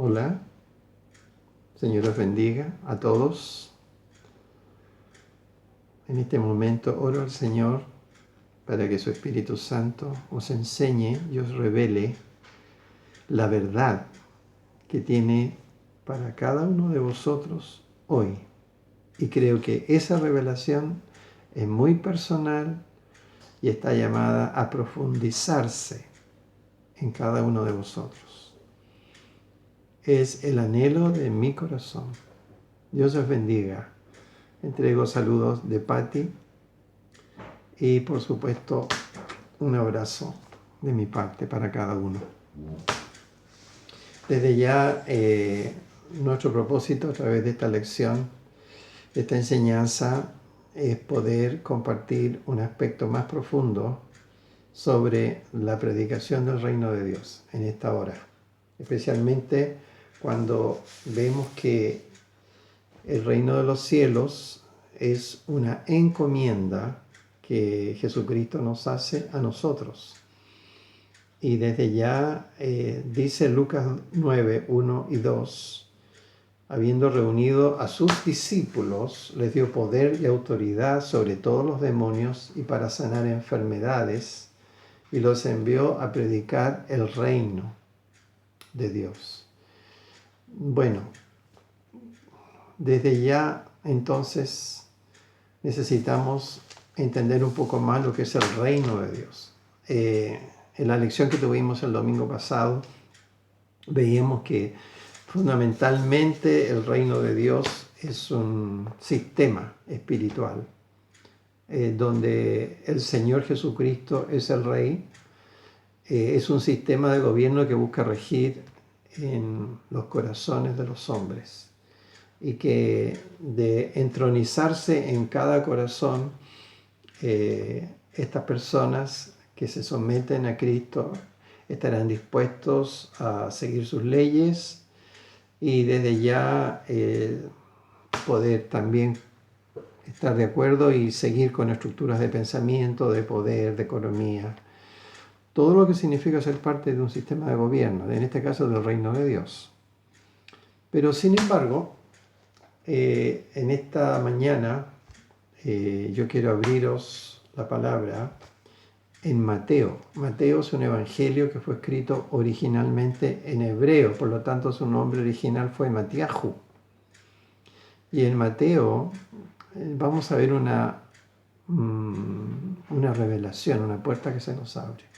Hola, Señor los bendiga a todos. En este momento oro al Señor para que su Espíritu Santo os enseñe y os revele la verdad que tiene para cada uno de vosotros hoy. Y creo que esa revelación es muy personal y está llamada a profundizarse en cada uno de vosotros. Es el anhelo de mi corazón. Dios os bendiga. Entrego saludos de Patti y por supuesto un abrazo de mi parte para cada uno. Desde ya nuestro propósito a través de esta lección, de esta enseñanza, es poder compartir un aspecto más profundo sobre la predicación del reino de Dios en esta hora. Especialmente cuando vemos que el reino de los cielos es una encomienda que Jesucristo nos hace a nosotros. Y desde ya dice Lucas 9, 1 y 2, habiendo reunido a sus discípulos, les dio poder y autoridad sobre todos los demonios y para sanar enfermedades, y los envió a predicar el reino de Dios. Bueno, desde ya entonces necesitamos entender un poco más lo que es el reino de Dios. En la lección que tuvimos el domingo pasado, veíamos que fundamentalmente el reino de Dios es un sistema espiritual, donde el Señor Jesucristo es el Rey. Es un sistema de gobierno que busca regir en los corazones de los hombres y que de entronizarse en cada corazón, estas personas que se someten a Cristo estarán dispuestos a seguir sus leyes y desde ya poder también estar de acuerdo y seguir con estructuras de pensamiento, de poder, de economía. Todo lo que significa ser parte de un sistema de gobierno, en este caso del reino de Dios. Pero sin embargo, en esta mañana yo quiero abriros la palabra en Mateo. Mateo es un evangelio que fue escrito originalmente en hebreo, por lo tanto su nombre original fue Matiahu. Y en Mateo vamos a ver una revelación, una puerta que se nos abre,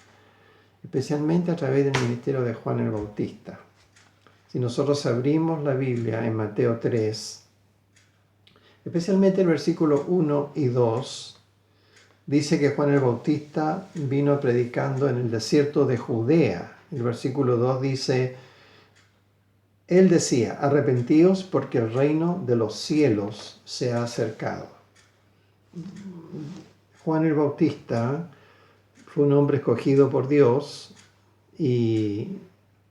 especialmente a través del ministerio de Juan el Bautista. Si nosotros abrimos la Biblia en Mateo 3, especialmente el versículo 1 y 2, dice que Juan el Bautista vino predicando en el desierto de Judea. El versículo 2 dice, él decía, arrepentíos porque el reino de los cielos se ha acercado. Juan el Bautista fue un hombre escogido por Dios y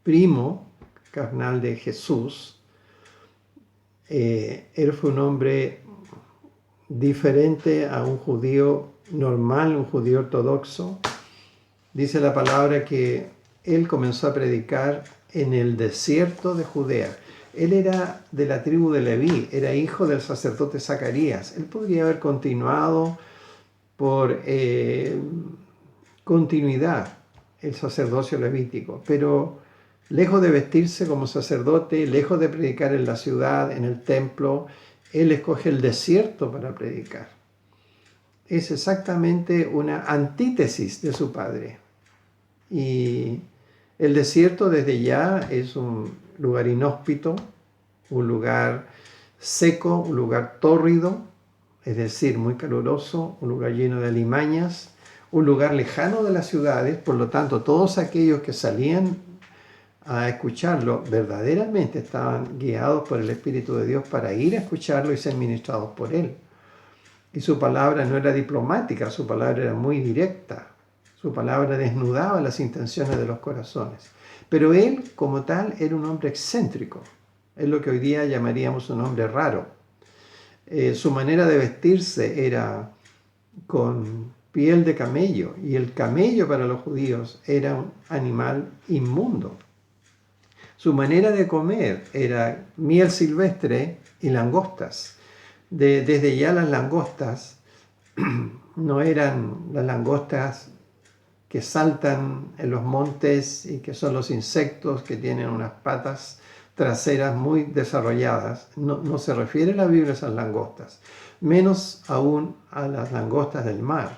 primo carnal de Jesús. Él fue un hombre diferente a un judío normal, un judío ortodoxo. Dice la palabra que él comenzó a predicar en el desierto de Judea. Él era de la tribu de Leví, era hijo del sacerdote Zacarías. Él podría haber continuado por continuidad el sacerdocio levítico, pero lejos de vestirse como sacerdote, lejos de predicar en la ciudad, en el templo, él escoge el desierto para predicar. Es exactamente una antítesis de su padre. Y el desierto desde ya es un lugar inhóspito, un lugar seco, un lugar tórrido, es decir, muy caluroso, un lugar lleno de alimañas, un lugar lejano de las ciudades. Por lo tanto, todos aquellos que salían a escucharlo verdaderamente estaban guiados por el Espíritu de Dios para ir a escucharlo y ser ministrados por él. Y su palabra no era diplomática, su palabra era muy directa. Su palabra desnudaba las intenciones de los corazones. Pero él, como tal, era un hombre excéntrico. Es lo que hoy día llamaríamos un hombre raro. Su manera de vestirse era con piel de camello, y el camello para los judíos era un animal inmundo. Su manera de comer era miel silvestre y langostas. Desde ya las langostas no eran las langostas que saltan en los montes y que son los insectos que tienen unas patas traseras muy desarrolladas. No se refiere la Biblia a esas langostas, menos aún a las langostas del mar.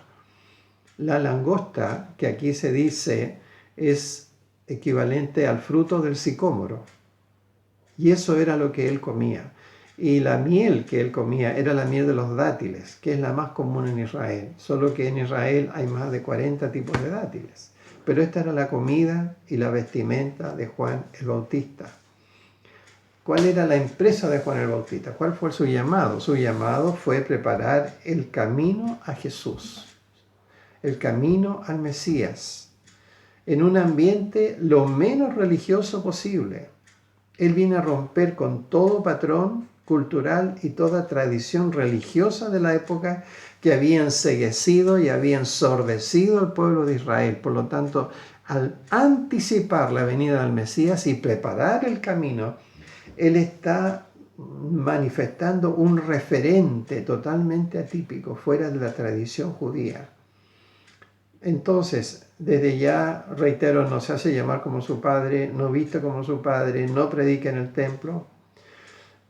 La langosta, que aquí se dice, es equivalente al fruto del sicómoro. Y eso era lo que él comía. Y la miel que él comía era la miel de los dátiles, que es la más común en Israel. Solo que en Israel hay más de 40 tipos de dátiles. Pero esta era la comida y la vestimenta de Juan el Bautista. ¿Cuál era la empresa de Juan el Bautista? ¿Cuál fue su llamado? Su llamado fue preparar el camino a Jesús, el camino al Mesías, en un ambiente lo menos religioso posible. Él vino a romper con todo patrón cultural y toda tradición religiosa de la época que había enceguecido y había ensordecido al pueblo de Israel. Por lo tanto, al anticipar la venida del Mesías y preparar el camino, Él está manifestando un referente totalmente atípico, fuera de la tradición judía. Entonces, desde ya, reitero, no se hace llamar como su padre, no viste como su padre, no predica en el templo.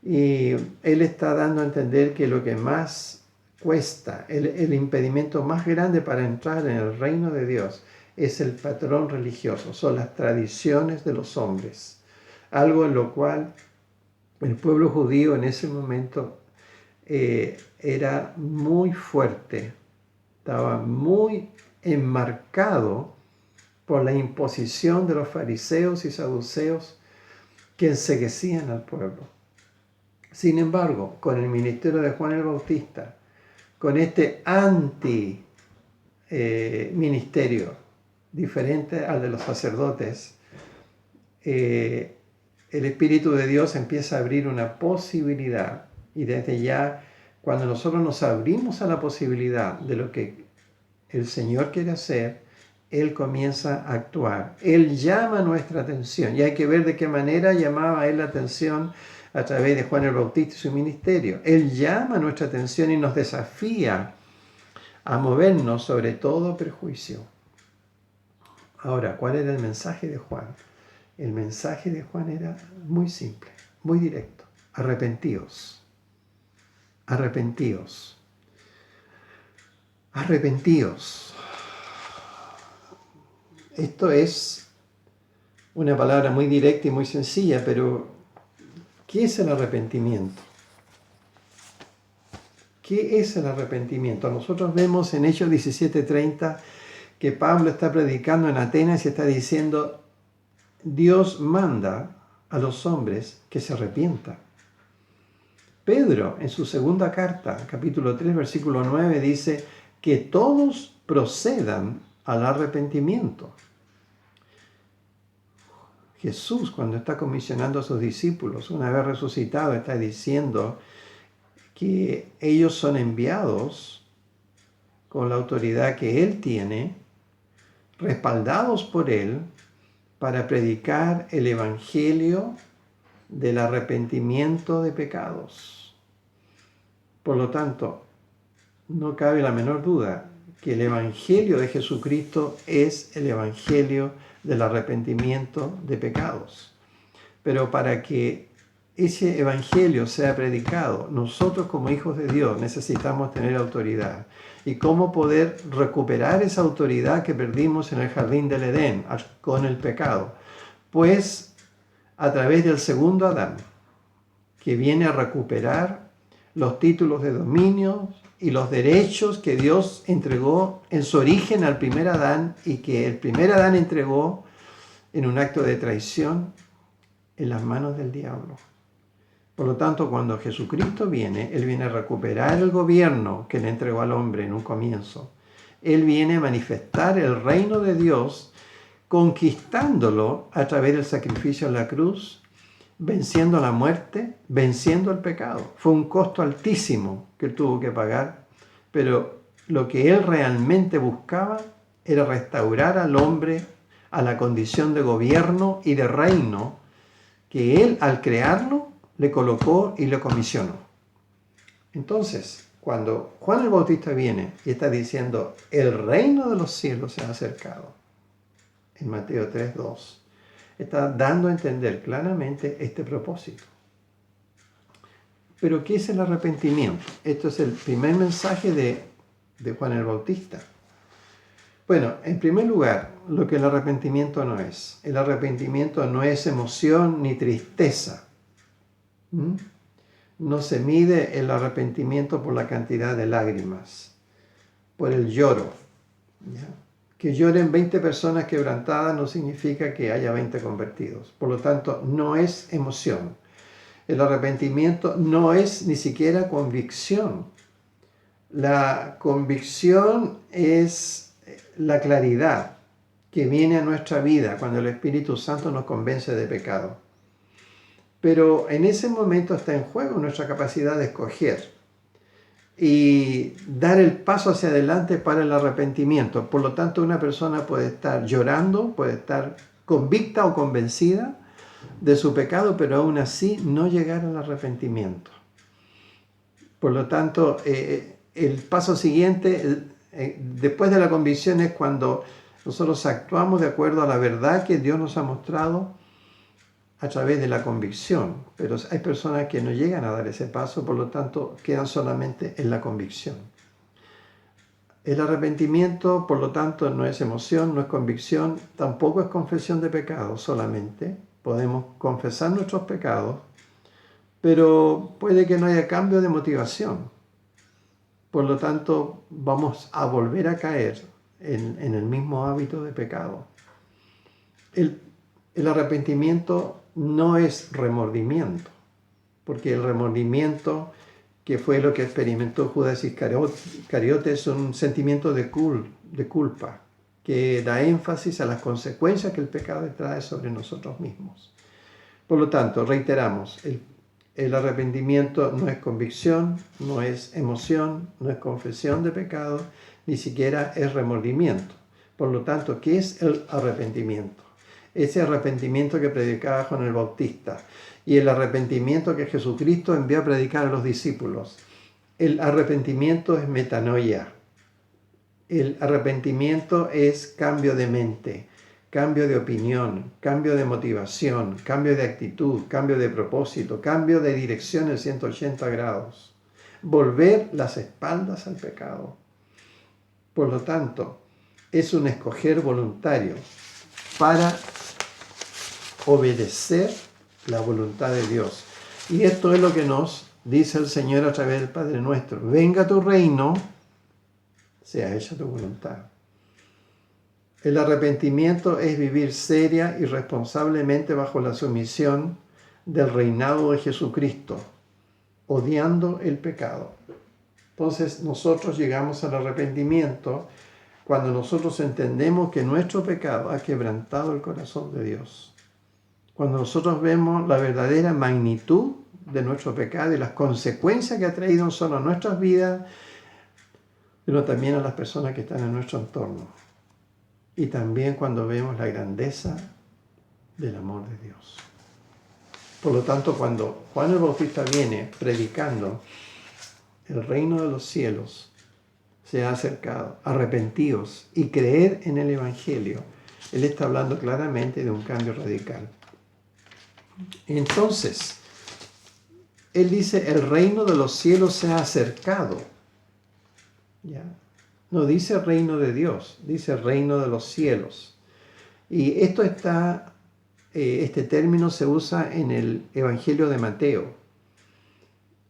Y él está dando a entender que lo que más cuesta, el impedimento más grande para entrar en el reino de Dios es el patrón religioso, son las tradiciones de los hombres. Algo en lo cual el pueblo judío en ese momento era muy fuerte, estaba muy enmarcado por la imposición de los fariseos y saduceos que enceguecían al pueblo. Sin embargo, con el ministerio de Juan el Bautista, con este anti-ministerio, diferente al de los sacerdotes, el Espíritu de Dios empieza a abrir una posibilidad. Y desde ya, cuando nosotros nos abrimos a la posibilidad de lo que el Señor quiere hacer, Él comienza a actuar. Él llama nuestra atención. Y hay que ver de qué manera llamaba Él la atención a través de Juan el Bautista y su ministerio. Él llama nuestra atención y nos desafía a movernos sobre todo prejuicio. Ahora, ¿cuál era el mensaje de Juan? El mensaje de Juan era muy simple, muy directo. Arrepentíos. Arrepentíos. Arrepentíos. Esto es una palabra muy directa y muy sencilla, pero ¿qué es el arrepentimiento? ¿Qué es el arrepentimiento? Nosotros vemos en Hechos 17:30 que Pablo está predicando en Atenas y está diciendo, Dios manda a los hombres que se arrepientan. Pedro, en su segunda carta, capítulo 3, versículo 9, dice que todos procedan al arrepentimiento. Jesús, cuando está comisionando a sus discípulos, una vez resucitado, está diciendo que ellos son enviados con la autoridad que Él tiene, respaldados por Él, para predicar el evangelio del arrepentimiento de pecados. Por lo tanto, no cabe la menor duda que el evangelio de Jesucristo es el evangelio del arrepentimiento de pecados. Pero para que ese evangelio sea predicado, nosotros como hijos de Dios necesitamos tener autoridad. ¿Y cómo poder recuperar esa autoridad que perdimos en el jardín del Edén con el pecado? Pues a través del segundo Adán, que viene a recuperar los títulos de dominio y los derechos que Dios entregó en su origen al primer Adán y que el primer Adán entregó en un acto de traición en las manos del diablo. Por lo tanto, cuando Jesucristo viene, Él viene a recuperar el gobierno que le entregó al hombre en un comienzo. Él viene a manifestar el reino de Dios, conquistándolo a través del sacrificio en la cruz, venciendo la muerte, venciendo el pecado. Fue un costo altísimo que Él tuvo que pagar, pero lo que Él realmente buscaba era restaurar al hombre a la condición de gobierno y de reino que Él al crearlo le colocó y le comisionó. Entonces, cuando Juan el Bautista viene y está diciendo, el reino de los cielos se ha acercado, en Mateo 3:2, está dando a entender claramente este propósito. Pero ¿qué es el arrepentimiento? Esto es el primer mensaje de Juan el Bautista. Bueno, en primer lugar, lo que el arrepentimiento no es. El arrepentimiento no es emoción ni tristeza. No se mide el arrepentimiento por la cantidad de lágrimas, por el lloro. ¿Ya? Que lloren 20 personas quebrantadas no significa que haya 20 convertidos. Por lo tanto, no es emoción. El arrepentimiento no es ni siquiera convicción. La convicción es la claridad que viene a nuestra vida cuando el Espíritu Santo nos convence de pecado. Pero en ese momento está en juego nuestra capacidad de escoger y dar el paso hacia adelante para el arrepentimiento. Por lo tanto, una persona puede estar llorando, puede estar convicta o convencida de su pecado, pero aún así no llegar al arrepentimiento. Por lo tanto, el paso siguiente, después de la convicción, es cuando nosotros actuamos de acuerdo a la verdad que Dios nos ha mostrado a través de la convicción. Pero hay personas que no llegan a dar ese paso, por lo tanto, quedan solamente en la convicción. El arrepentimiento, por lo tanto, no es emoción, no es convicción, tampoco es confesión de pecados solamente. Podemos confesar nuestros pecados, pero puede que no haya cambio de motivación. Por lo tanto, vamos a volver a caer en el mismo hábito de pecado. El arrepentimiento no es remordimiento, porque el remordimiento, que fue lo que experimentó Judas Iscariote, es un sentimiento de culpa, que da énfasis a las consecuencias que el pecado trae sobre nosotros mismos. Por lo tanto, reiteramos, el arrepentimiento no es convicción, no es emoción, no es confesión de pecado, ni siquiera es remordimiento. Por lo tanto, ¿qué es el arrepentimiento? Ese arrepentimiento que predicaba Juan el Bautista y el arrepentimiento que Jesucristo envió a predicar a los discípulos. El arrepentimiento es metanoia. El arrepentimiento es cambio de mente, cambio de opinión, cambio de motivación, cambio de actitud, cambio de propósito, cambio de dirección en 180 grados. Volver las espaldas al pecado. Por lo tanto, es un escoger voluntario para obedecer la voluntad de Dios. Y esto es lo que nos dice el Señor a través del Padre Nuestro. Venga tu reino, sea hecha tu voluntad. El arrepentimiento es vivir seria y responsablemente bajo la sumisión del reinado de Jesucristo, odiando el pecado. Entonces nosotros llegamos al arrepentimiento cuando nosotros entendemos que nuestro pecado ha quebrantado el corazón de Dios. Cuando nosotros vemos la verdadera magnitud de nuestro pecado y las consecuencias que ha traído no solo a nuestras vidas, pero también a las personas que están en nuestro entorno. Y también cuando vemos la grandeza del amor de Dios. Por lo tanto, cuando Juan el Bautista viene predicando, el reino de los cielos se ha acercado, arrepentidos y creer en el Evangelio, él está hablando claramente de un cambio radical. Entonces, él dice, el reino de los cielos se ha acercado. ¿Ya? No dice reino de Dios, dice reino de los cielos. Y esto este término se usa en el Evangelio de Mateo.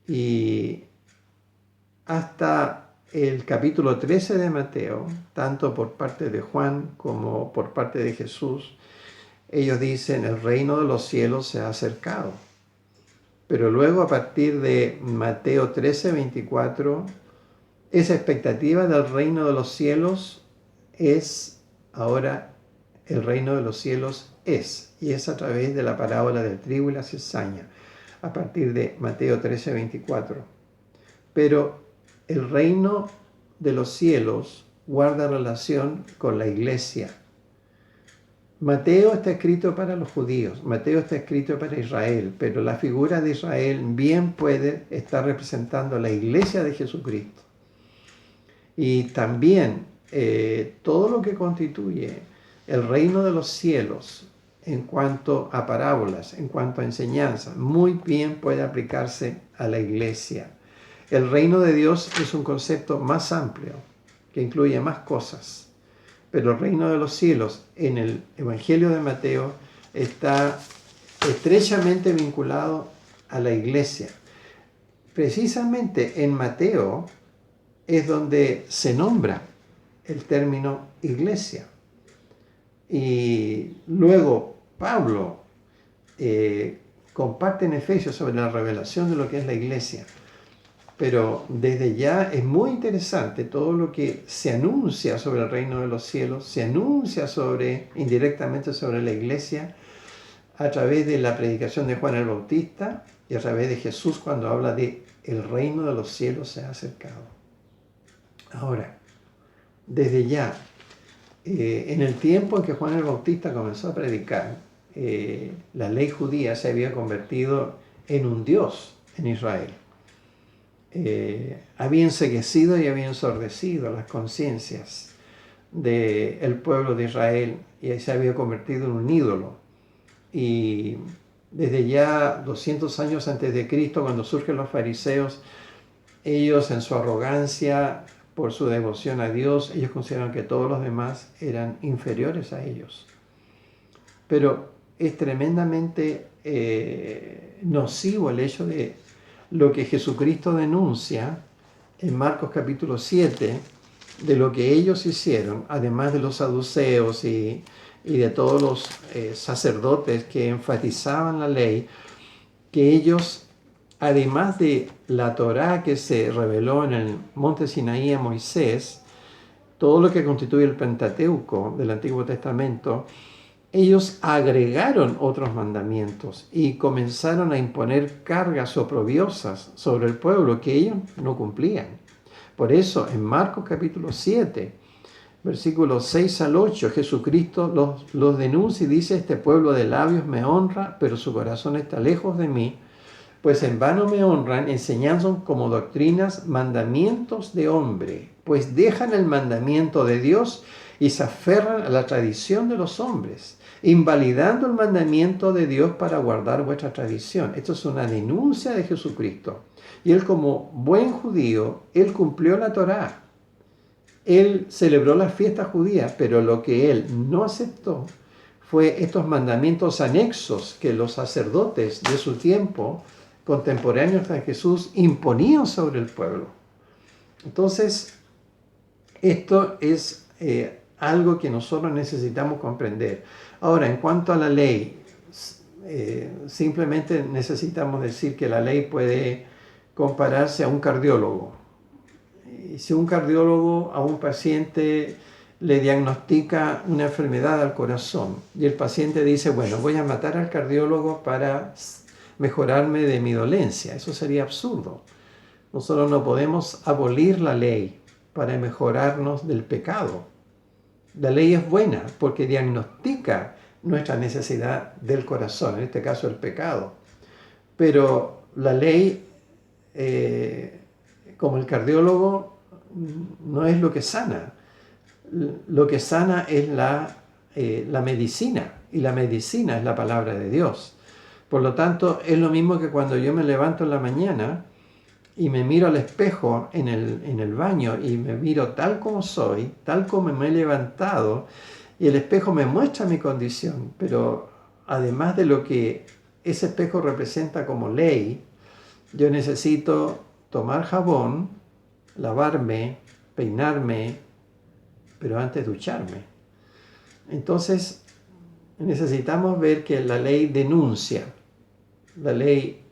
Y hasta el capítulo 13 de Mateo, tanto por parte de Juan como por parte de Jesús, ellos dicen, el reino de los cielos se ha acercado. Pero luego a partir de Mateo 13, 24, esa expectativa del reino de los cielos es ahora el reino de los cielos es. Y es a través de la parábola del trigo y la cizaña, a partir de Mateo 13, 24. Pero el reino de los cielos guarda relación con la iglesia. Mateo está escrito para los judíos, Mateo está escrito para Israel, pero la figura de Israel bien puede estar representando a la iglesia de Jesucristo. Y también todo lo que constituye el reino de los cielos en cuanto a parábolas, en cuanto a enseñanza, muy bien puede aplicarse a la iglesia. El reino de Dios es un concepto más amplio, que incluye más cosas, pero el reino de los cielos en el Evangelio de Mateo está estrechamente vinculado a la iglesia. Precisamente en Mateo es donde se nombra el término iglesia. Y luego Pablo comparte en Efesios sobre la revelación de lo que es la iglesia. Pero desde ya es muy interesante todo lo que se anuncia sobre el reino de los cielos, se anuncia indirectamente sobre la iglesia a través de la predicación de Juan el Bautista y a través de Jesús cuando habla de el reino de los cielos se ha acercado. Ahora, desde ya, en el tiempo en que Juan el Bautista comenzó a predicar, la ley judía se había convertido en un dios en Israel. Había enceguecido y había ensordecido las conciencias del pueblo de Israel y se había convertido en un ídolo. Y desde ya 200 años antes de Cristo, cuando surgen los fariseos, ellos en su arrogancia, por su devoción a Dios, ellos consideran que todos los demás eran inferiores a ellos. Pero es tremendamente nocivo el hecho de lo que Jesucristo denuncia en Marcos capítulo 7, de lo que ellos hicieron, además de los saduceos y de todos los sacerdotes que enfatizaban la ley, que ellos, además de la Torá que se reveló en el monte Sinaí a Moisés, todo lo que constituye el Pentateuco del Antiguo Testamento, ellos agregaron otros mandamientos y comenzaron a imponer cargas oprobiosas sobre el pueblo que ellos no cumplían. Por eso, en Marcos capítulo 7, versículos 6 al 8, Jesucristo los denuncia y dice: este pueblo de labios me honra, pero su corazón está lejos de mí. Pues en vano me honran, enseñando como doctrinas mandamientos de hombre, pues dejan el mandamiento de Dios y se aferran a la tradición de los hombres, invalidando el mandamiento de Dios para guardar vuestra tradición. Esto es una denuncia de Jesucristo. Y él, como buen judío, él cumplió la Torá. Él celebró las fiestas judías, pero lo que él no aceptó fue estos mandamientos anexos que los sacerdotes de su tiempo, contemporáneos a Jesús, imponían sobre el pueblo. Entonces, esto es algo que nosotros necesitamos comprender. Ahora, en cuanto a la ley, simplemente necesitamos decir que la ley puede compararse a un cardiólogo. Y si un cardiólogo a un paciente le diagnostica una enfermedad al corazón y el paciente dice: bueno, voy a matar al cardiólogo para mejorarme de mi dolencia. Eso sería absurdo. Nosotros no podemos abolir la ley para mejorarnos del pecado. La ley es buena porque diagnostica nuestra necesidad del corazón, en este caso el pecado. Pero la ley, como el cardiólogo, no es lo que sana. Lo que sana es la medicina, y la medicina es la palabra de Dios. Por lo tanto, es lo mismo que cuando yo me levanto en la mañana y me miro al espejo en el baño y me miro tal como soy, tal como me he levantado, y el espejo me muestra mi condición, pero además de lo que ese espejo representa como ley, yo necesito tomar jabón, lavarme, peinarme, pero antes ducharme. Entonces, necesitamos ver que la ley denuncia, la ley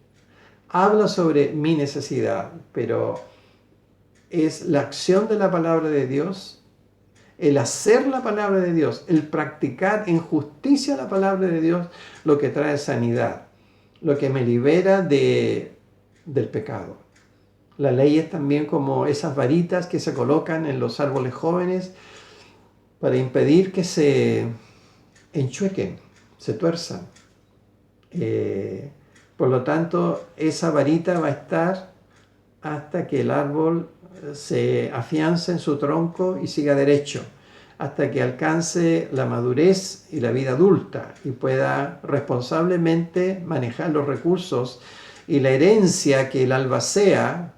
habla sobre mi necesidad, pero es la acción de la palabra de Dios, el hacer la palabra de Dios, el practicar en justicia la palabra de Dios, lo que trae sanidad, lo que me libera del pecado. La ley es también como esas varitas que se colocan en los árboles jóvenes para impedir que se enchuequen, se tuerzan. Por lo tanto, esa varita va a estar hasta que el árbol se afiance en su tronco y siga derecho, hasta que alcance la madurez y la vida adulta y pueda responsablemente manejar los recursos y la herencia que el albacea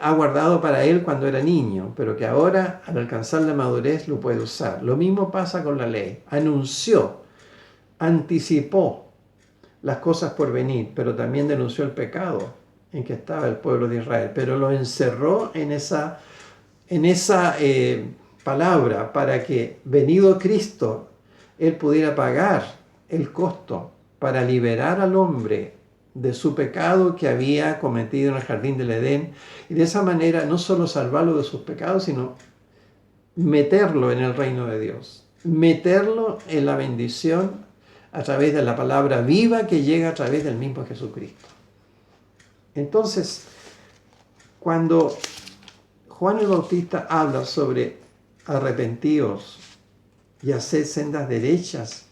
ha guardado para él cuando era niño, pero que ahora al alcanzar la madurez lo puede usar. Lo mismo pasa con la ley. Anunció, anticipó las cosas por venir, pero también denunció el pecado en que estaba el pueblo de Israel, pero lo encerró en esa palabra para que, venido Cristo, Él pudiera pagar el costo para liberar al hombre de su pecado que había cometido en el jardín del Edén, y de esa manera no solo salvarlo de sus pecados, sino meterlo en el reino de Dios, meterlo en la bendición a través de la palabra viva que llega a través del mismo Jesucristo. Entonces, cuando Juan el Bautista habla sobre arrepentíos y haced sendas derechas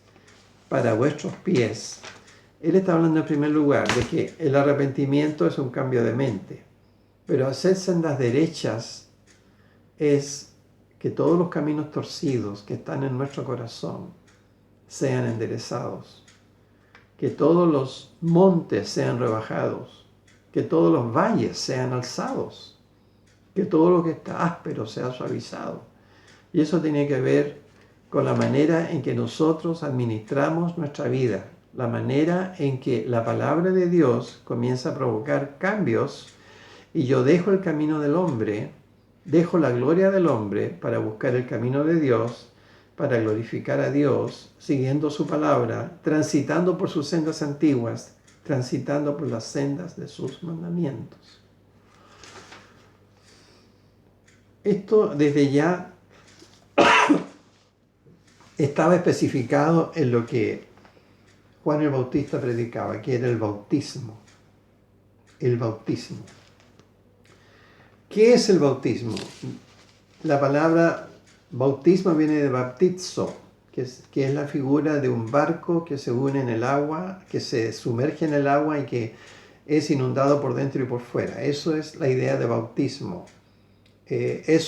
para vuestros pies, él está hablando en primer lugar de que el arrepentimiento es un cambio de mente, pero hacer sendas derechas es que todos los caminos torcidos que están en nuestro corazón sean enderezados, que todos los montes sean rebajados, que todos los valles sean alzados, que todo lo que está áspero sea suavizado. Y eso tiene que ver con la manera en que nosotros administramos nuestra vida, la manera en que la palabra de Dios comienza a provocar cambios y yo dejo el camino del hombre, dejo la gloria del hombre para buscar el camino de Dios, para glorificar a Dios, siguiendo su palabra, transitando por sus sendas antiguas, transitando por las sendas de sus mandamientos. Esto desde ya estaba especificado en lo que Juan el Bautista predicaba, que era el bautismo. El bautismo. ¿Qué es el bautismo? La palabra bautismo viene de baptizo, que es la figura de un barco que se une en el agua, que se sumerge en el agua y que es inundado por dentro y por fuera. Eso es la idea de bautismo. Es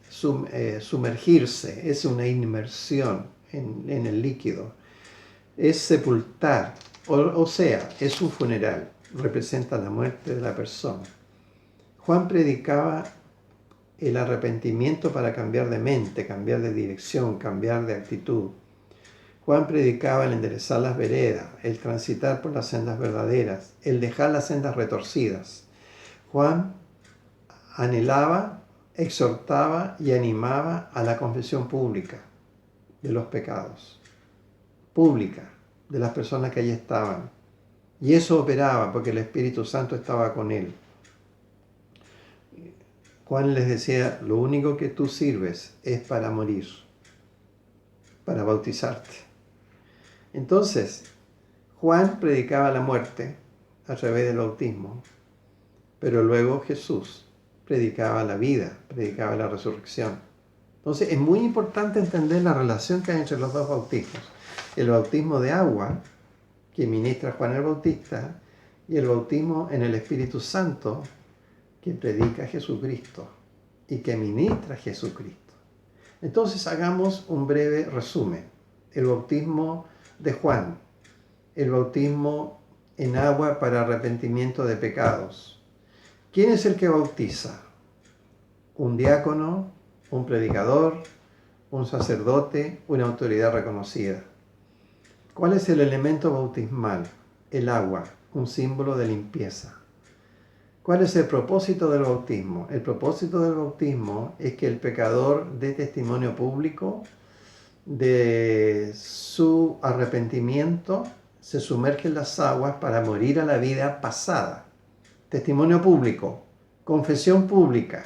sumergirse, es una inmersión en el líquido. Es sepultar, o sea, es un funeral, representa la muerte de la persona. Juan predicaba el arrepentimiento para cambiar de mente, cambiar de dirección, cambiar de actitud. Juan predicaba el enderezar las veredas, el transitar por las sendas verdaderas, el dejar las sendas retorcidas. Juan anhelaba, exhortaba y animaba a la confesión pública de los pecados, pública, de las personas que allí estaban. Y eso operaba porque el Espíritu Santo estaba con él. Juan les decía, lo único que tú sirves es para morir, para bautizarte. Entonces, Juan predicaba la muerte a través del bautismo, pero luego Jesús predicaba la vida, predicaba la resurrección. Entonces, es muy importante entender la relación que hay entre los dos bautismos. El bautismo de agua, que ministra Juan el Bautista, y el bautismo en el Espíritu Santo, que predica Jesucristo y que ministra Jesucristo. Entonces hagamos un breve resumen. El bautismo de Juan, el bautismo en agua para arrepentimiento de pecados. ¿Quién es el que bautiza? Un diácono, un predicador, un sacerdote, una autoridad reconocida. ¿Cuál es el elemento bautismal? El agua, un símbolo de limpieza. ¿Cuál es el propósito del bautismo? El propósito del bautismo es que el pecador dé testimonio público de su arrepentimiento, se sumerge en las aguas para morir a la vida pasada. Testimonio público, confesión pública.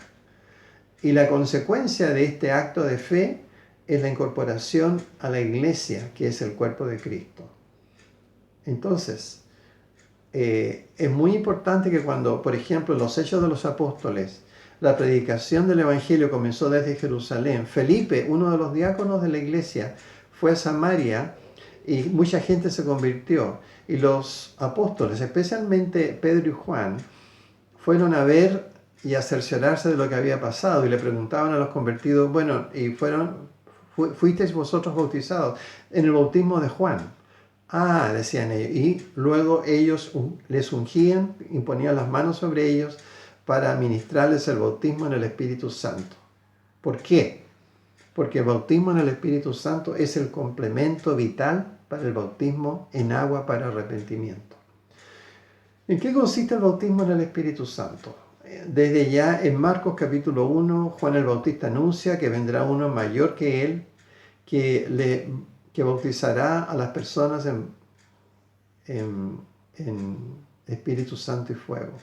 Y la consecuencia de este acto de fe es la incorporación a la iglesia, que es el cuerpo de Cristo. Entonces, es muy importante que cuando, por ejemplo, en los Hechos de los Apóstoles, la predicación del Evangelio comenzó desde Jerusalén, Felipe, uno de los diáconos de la iglesia, fue a Samaria y mucha gente se convirtió. Y los apóstoles, especialmente Pedro y Juan, fueron a ver y a cerciorarse de lo que había pasado y le preguntaban a los convertidos, bueno, ¿fuisteis vosotros bautizados en el bautismo de Juan? Ah, decían ellos. Y luego ellos les ungían, imponían las manos sobre ellos para ministrarles el bautismo en el Espíritu Santo. ¿Por qué? Porque el bautismo en el Espíritu Santo es el complemento vital para el bautismo en agua para arrepentimiento. ¿En qué consiste el bautismo en el Espíritu Santo? Desde ya en Marcos capítulo 1, Juan el Bautista anuncia que vendrá uno mayor que él, que bautizará a las personas en Espíritu Santo y fuego.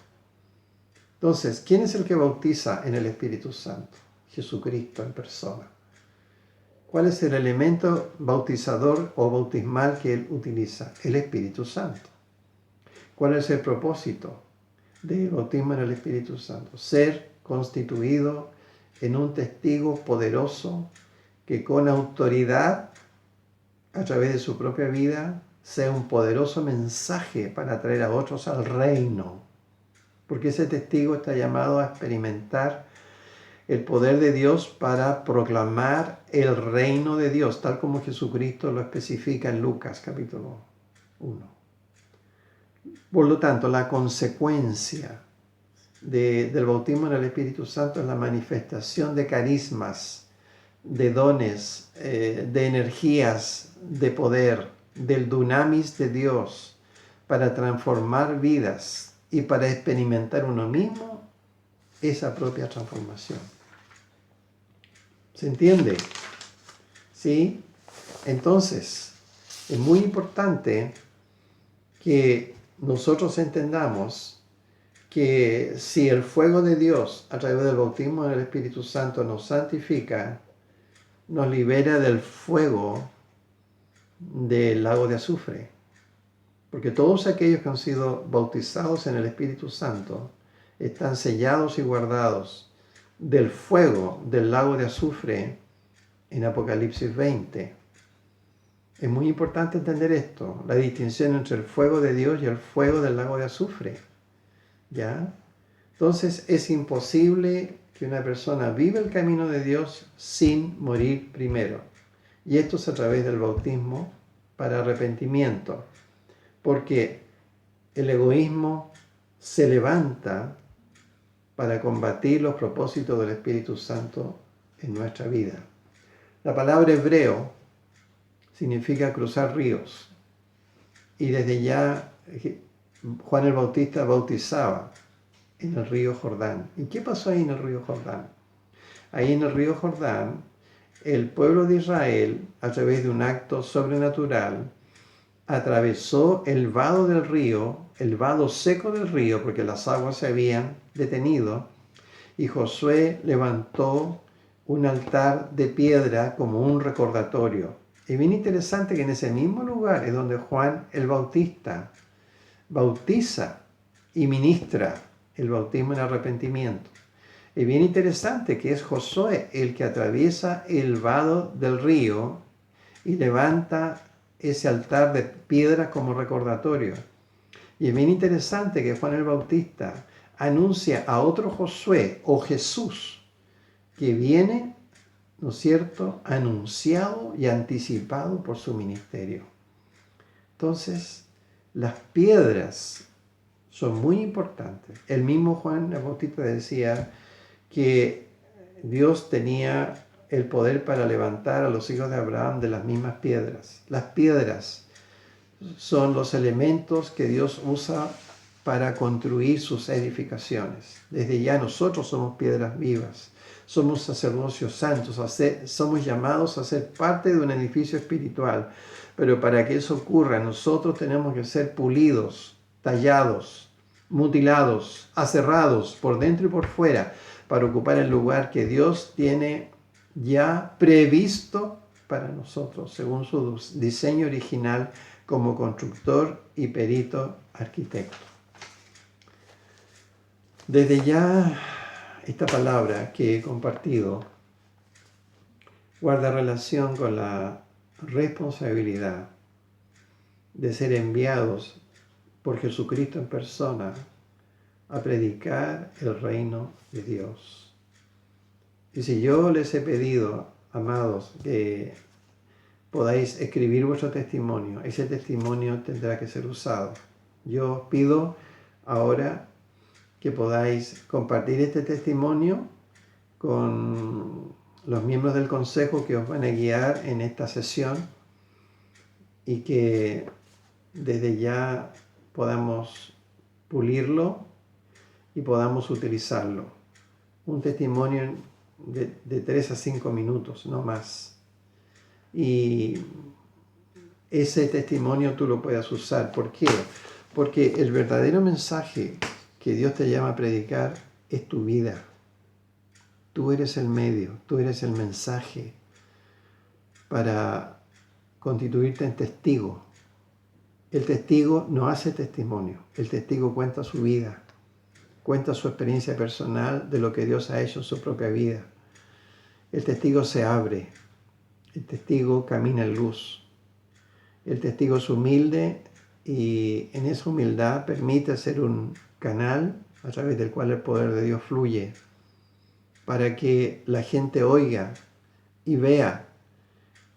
Entonces, ¿quién es el que bautiza en el Espíritu Santo? Jesucristo en persona. ¿Cuál es el elemento bautizador o bautismal que él utiliza? El Espíritu Santo. ¿Cuál es el propósito del bautismo en el Espíritu Santo? Ser constituido en un testigo poderoso que con autoridad, a través de su propia vida, sea un poderoso mensaje para atraer a otros al reino. Porque ese testigo está llamado a experimentar el poder de Dios para proclamar el reino de Dios, tal como Jesucristo lo especifica en Lucas capítulo 1. Por lo tanto, la consecuencia del bautismo en el Espíritu Santo es la manifestación de carismas, de dones, de energías, de poder, del dunamis de Dios para transformar vidas y para experimentar uno mismo esa propia transformación. ¿Se entiende? ¿Sí? Entonces, es muy importante que nosotros entendamos que si el fuego de Dios a través del bautismo del Espíritu Santo nos santifica, nos libera del fuego del lago de azufre. Porque todos aquellos que han sido bautizados en el Espíritu Santo están sellados y guardados del fuego del lago de azufre en Apocalipsis 20. Es muy importante entender esto, la distinción entre el fuego de Dios y el fuego del lago de azufre. ¿Ya? Entonces es imposible que una persona viva el camino de Dios sin morir primero. Y esto es a través del bautismo para arrepentimiento. Porque el egoísmo se levanta para combatir los propósitos del Espíritu Santo en nuestra vida. La palabra hebreo significa cruzar ríos. Y desde ya Juan el Bautista bautizaba en el río Jordán. ¿Y qué pasó ahí en el río Jordán? Ahí en el río Jordán, el pueblo de Israel, a través de un acto sobrenatural, atravesó el vado del río, el vado seco del río, porque las aguas se habían detenido, y Josué levantó un altar de piedra como un recordatorio. Es bien interesante que en ese mismo lugar es donde Juan el Bautista bautiza y ministra el bautismo en arrepentimiento. Es bien interesante que es Josué el que atraviesa el vado del río y levanta ese altar de piedra como recordatorio. Y es bien interesante que Juan el Bautista anuncia a otro Josué o Jesús que viene, ¿no es cierto?, anunciado y anticipado por su ministerio. Entonces, las piedras son muy importantes. El mismo Juan el Bautista decía que Dios tenía el poder para levantar a los hijos de Abraham de las mismas piedras. Las piedras son los elementos que Dios usa para construir sus edificaciones. Desde ya nosotros somos piedras vivas, somos sacerdocios santos, somos llamados a ser parte de un edificio espiritual. Pero para que eso ocurra, nosotros tenemos que ser pulidos, tallados, mutilados, aserrados por dentro y por fuera, para ocupar el lugar que Dios tiene ya previsto para nosotros, según su diseño original como constructor y perito arquitecto. Desde ya, esta palabra que he compartido guarda relación con la responsabilidad de ser enviados por Jesucristo en persona a predicar el reino de Dios. Y si yo les he pedido, amados, que podáis escribir vuestro testimonio, ese testimonio tendrá que ser usado. Yo os pido ahora que podáis compartir este testimonio con los miembros del consejo que os van a guiar en esta sesión y que desde ya podamos pulirlo y podamos utilizarlo. Un testimonio de 3 a 5 minutos, no más. Y ese testimonio tú lo puedas usar. ¿Por qué? Porque el verdadero mensaje que Dios te llama a predicar es tu vida. Tú eres el medio, tú eres el mensaje para constituirte en testigo. El testigo no hace testimonio, el testigo cuenta su vida, cuenta su experiencia personal de lo que Dios ha hecho en su propia vida. El testigo se abre, el testigo camina en luz, el testigo es humilde y en esa humildad permite ser un canal a través del cual el poder de Dios fluye para que la gente oiga y vea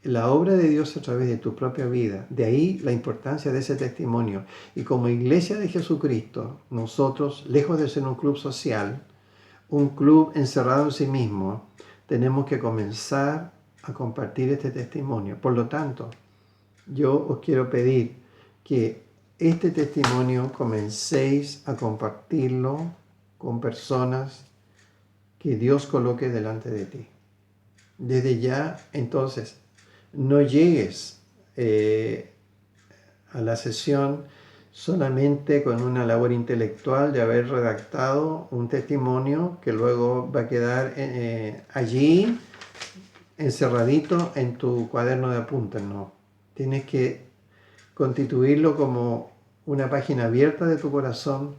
la obra de Dios a través de tu propia vida. De ahí la importancia de ese testimonio. Y como Iglesia de Jesucristo, nosotros, lejos de ser un club social, un club encerrado en sí mismo, tenemos que comenzar a compartir este testimonio. Por lo tanto, yo os quiero pedir que este testimonio comencéis a compartirlo con personas que Dios coloque delante de ti. Desde ya, entonces, no llegues a la sesión solamente con una labor intelectual de haber redactado un testimonio que luego va a quedar allí encerradito en tu cuaderno de apuntes. No, tienes que constituirlo como una página abierta de tu corazón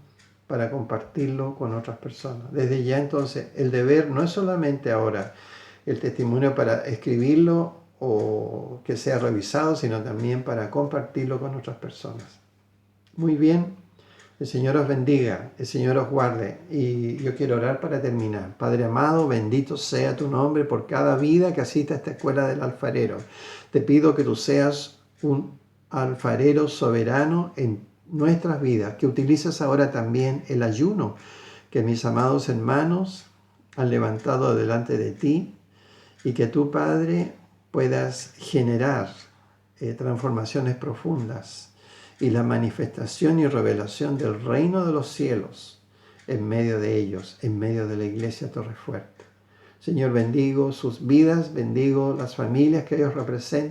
para compartirlo con otras personas. Desde ya entonces el deber no es solamente ahora el testimonio para escribirlo o que sea revisado, sino también para compartirlo con otras personas. Muy bien, el Señor os bendiga, el Señor os guarde y yo quiero orar para terminar. Padre amado, bendito sea tu nombre por cada vida que asiste a esta escuela del alfarero. Te pido que tú seas un alfarero soberano en nuestras vidas, que utilices ahora también el ayuno que mis amados hermanos han levantado delante de ti y que tú, Padre, puedas generar transformaciones profundas y la manifestación y revelación del reino de los cielos en medio de ellos, en medio de la iglesia Torrefuerte. Señor, bendigo sus vidas, bendigo las familias que ellos representan.